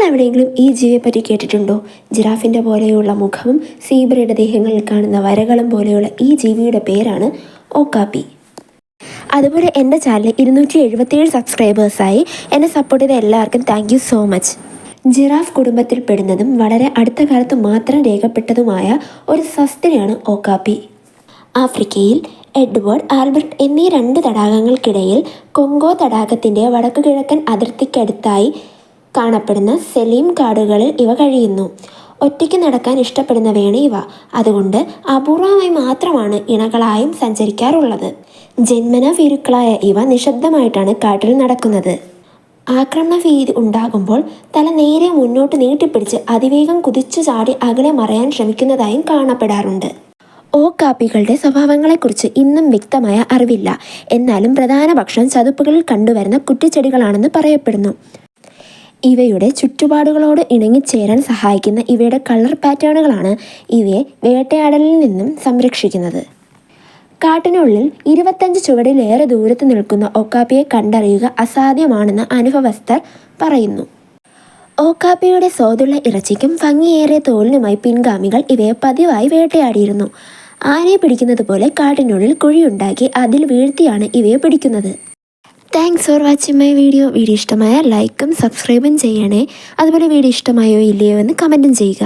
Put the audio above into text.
എവിടെയെങ്കിലും ഈ ജീവിയെ പറ്റി കേട്ടിട്ടുണ്ടോ? ജിറാഫിൻ്റെ പോലെയുള്ള മുഖവും സീബ്രയുടെ ദേഹങ്ങളിൽ കാണുന്ന വരകളും പോലെയുള്ള ഈ ജീവിയുടെ പേരാണ് ഓക്കാപ്പി. അതുപോലെ എൻ്റെ ചാനൽ 277 സബ്സ്ക്രൈബേഴ്സായി. എന്നെ സപ്പോർട്ട് ചെയ്ത എല്ലാവർക്കും thank you so much. Giraffe കുടുംബത്തിൽപ്പെടുന്നതും വളരെ അടുത്ത കാലത്ത് മാത്രം രേഖപ്പെട്ടതുമായ ഒരു സസ്തനിയാണ് ഓക്കാപ്പി. ആഫ്രിക്കയിൽ എഡ്വേർഡ്, ആൽബർട്ട് എന്നീ 2 തടാകങ്ങൾക്കിടയിൽ കൊങ്കോ തടാകത്തിൻ്റെ വടക്കുകിഴക്കൻ അതിർത്തിക്കടുത്തായി കാണപ്പെടുന്ന സെലീം കാടുകളിൽ ഇവ കഴിയുന്നു. ഒറ്റയ്ക്ക് നടക്കാൻ ഇഷ്ടപ്പെടുന്നവയാണ് ഇവ. അതുകൊണ്ട് അപൂർവമായി മാത്രമാണ് ഇണകളായും സഞ്ചരിക്കാറുള്ളത്. ജന്മന ഭീരുക്കളായ ഇവ നിശബ്ദമായിട്ടാണ് കാട്ടിൽ നടക്കുന്നത്. ആക്രമണ ഭീതി ഉണ്ടാകുമ്പോൾ തല നേരെ മുന്നോട്ട് നീട്ടിപ്പിടിച്ച് അതിവേഗം കുതിച്ചു ചാടി അകലെ മറയാൻ ശ്രമിക്കുന്നതായും കാണപ്പെടാറുണ്ട്. ഓക്കാപ്പികളുടെ സ്വഭാവങ്ങളെക്കുറിച്ച് ഇന്നും വ്യക്തമായ അറിവില്ല. എന്നാലും പ്രധാന ഭക്ഷണം ചതുപ്പുകളിൽ കണ്ടുവരുന്ന കുറ്റിച്ചെടികളാണെന്ന് പറയപ്പെടുന്നു. ഇവയുടെ ചുറ്റുപാടുകളോട് ഇണങ്ങിച്ചേരാൻ സഹായിക്കുന്ന ഇവയുടെ കളർ പാറ്റേണുകളാണ് ഇവയെ വേട്ടയാടലിൽ നിന്നും സംരക്ഷിക്കുന്നത്. കാട്ടിനുള്ളിൽ 25 ചുവടിലേറെ ദൂരത്ത് നിൽക്കുന്ന ഓക്കാപ്പിയെ കണ്ടറിയുക അസാധ്യമാണെന്ന് അനുഭവസ്ഥർ പറയുന്നു. ഓക്കാപ്പിയുടെ സ്വാദുള്ള ഇറച്ചിക്കും ഭംഗിയേറിയ തോലിനുമായി പിൻഗാമികൾ ഇവയെ പതിവായി വേട്ടയാടിയിരുന്നു. ആനയെ പിടിക്കുന്നത് പോലെ കാട്ടിനുള്ളിൽ കുഴിയുണ്ടാക്കി അതിൽ വീഴ്ത്തിയാണ് ഇവയെ പിടിക്കുന്നത്. Thanks for watching my video. Video ഇഷ്ടമായ ലൈക്കും സബ്സ്ക്രൈബും ചെയ്യണേ. അതുപോലെ വീഡിയോ ഇഷ്ടമായോ ഇല്ലയോ എന്ന് കമൻറ്റും ചെയ്യുക.